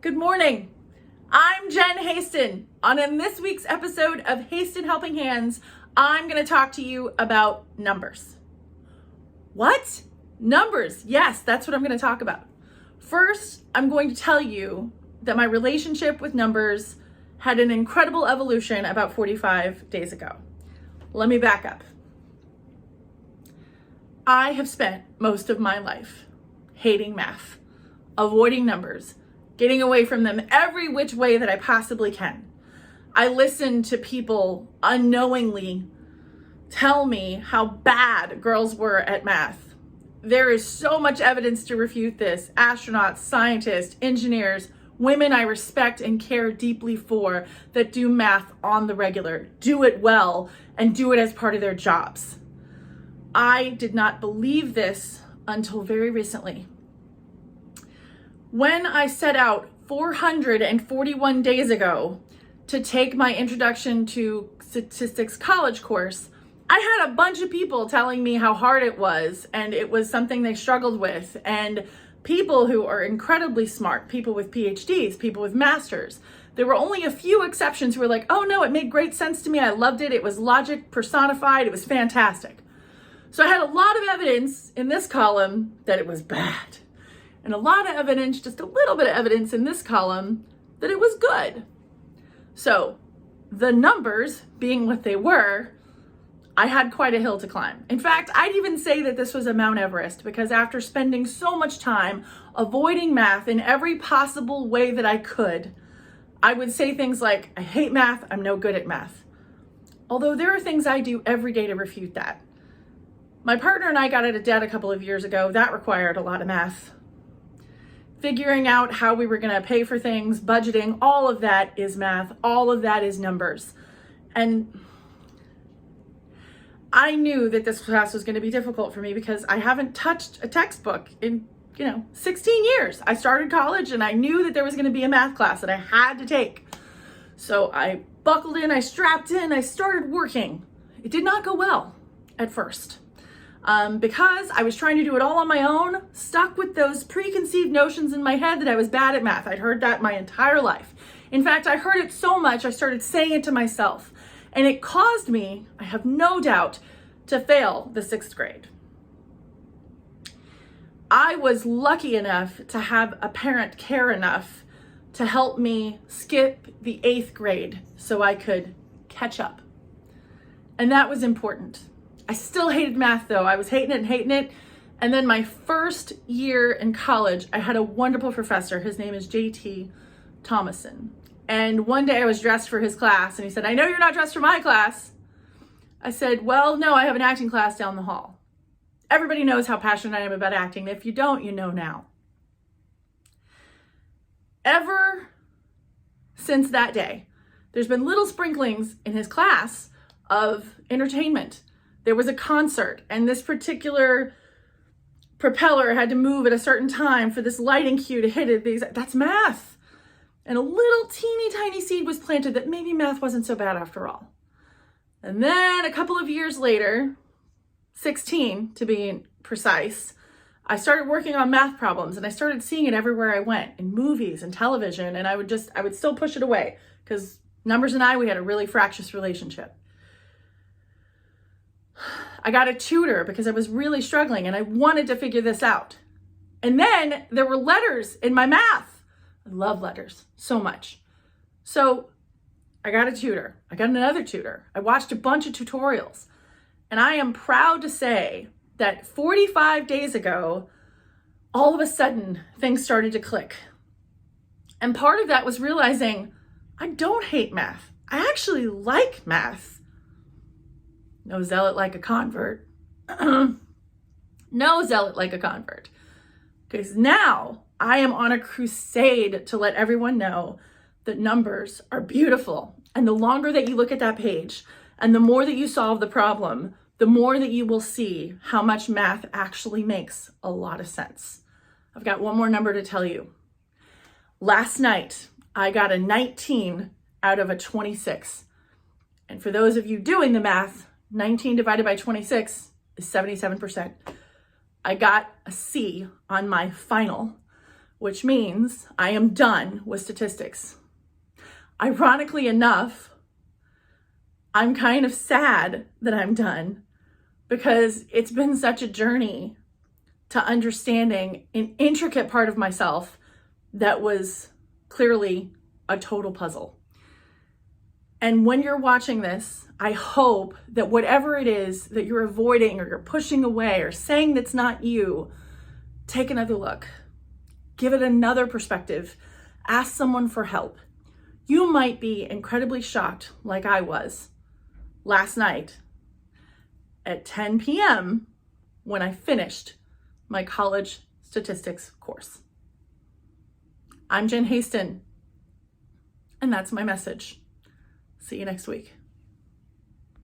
Good morning. I'm Jen Haston. In this week's episode of Haston Helping Hands, I'm going to talk to you about numbers. What? Numbers. Yes, that's what I'm going to talk about. First, I'm going to tell you that my relationship with numbers had an incredible evolution about 45 days ago. Let me back up. I have spent most of my life hating math, avoiding numbers, getting away from them every which way that I possibly can. I listened to people unknowingly tell me how bad girls were at math. There is so much evidence to refute this. Astronauts, scientists, engineers, women I respect and care deeply for that do math on the regular, do it well, and do it as part of their jobs. I did not believe this until very recently. When I set out 441 days ago to take my Introduction to Statistics college course, I had a bunch of people telling me how hard it was, and it was something they struggled with, and people who are incredibly smart, people with PhDs, people with masters. There were only a few exceptions who were like, oh no, it made great sense to me, I loved it, it was logic personified, it was fantastic. So I had a lot of evidence in this column that it was bad. And a lot of evidence, just a little bit of evidence in this column that it was good. So the numbers being what they were, I had quite a hill to climb. In fact, I'd even say that this was a Mount Everest, because after spending so much time avoiding math in every possible way that I could, I would say things like, I hate math, I'm no good at math. Although there are things I do every day to refute that. My partner and I got out of debt a couple of years ago. That required a lot of math. Figuring out how we were going to pay for things, budgeting, all of that is math. All of that is numbers. And I knew that this class was going to be difficult for me because I haven't touched a textbook in, 16 years. I started college and I knew that there was going to be a math class that I had to take. So I buckled in, I strapped in, I started working. It did not go well at first. Because I was trying to do it all on my own, stuck with those preconceived notions in my head that I was bad at math. I'd heard that my entire life. In fact, I heard it so much, I started saying it to myself. And it caused me, I have no doubt, to fail the 6th grade. I was lucky enough to have a parent care enough to help me skip the 8th grade so I could catch up. And that was important. I still hated math though. I was hating it. And then my first year in college, I had a wonderful professor. His name is J.T. Thomason. And one day I was dressed for his class and he said, I know you're not dressed for my class. I said, well, no, I have an acting class down the hall. Everybody knows how passionate I am about acting. If you don't, you know now. Ever since that day, there's been little sprinklings in his class of entertainment. There was a concert and this particular propeller had to move at a certain time for this lighting cue to hit it. That's math. And a little teeny tiny seed was planted that maybe math wasn't so bad after all. And then a couple of years later, 16 to be precise, I started working on math problems and I started seeing it everywhere I went, in movies and television, and I would still push it away because numbers and we had a really fractious relationship. I got a tutor because I was really struggling and I wanted to figure this out. And then there were letters in my math. I love letters so much. So I got a tutor. I got another tutor. I watched a bunch of tutorials. And I am proud to say that 45 days ago, all of a sudden, things started to click. And part of that was realizing I don't hate math. I actually like math. No zealot like a convert. No zealot like a convert. Because now I am on a crusade to let everyone know that numbers are beautiful. And the longer that you look at that page and the more that you solve the problem, the more that you will see how much math actually makes a lot of sense. I've got one more number to tell you. Last night, I got a 19 out of a 26. And for those of you doing the math, 19 divided by 26 is 77%. I got a C on my final, which means I am done with statistics. Ironically enough, I'm kind of sad that I'm done because it's been such a journey to understanding an intricate part of myself that was clearly a total puzzle. And when you're watching this, I hope that whatever it is that you're avoiding or you're pushing away or saying that's not you, take another look. Give it another perspective. Ask someone for help. You might be incredibly shocked, like I was last night at 10 p.m. when I finished my college statistics course. I'm Jen Haston, and that's my message. See you next week.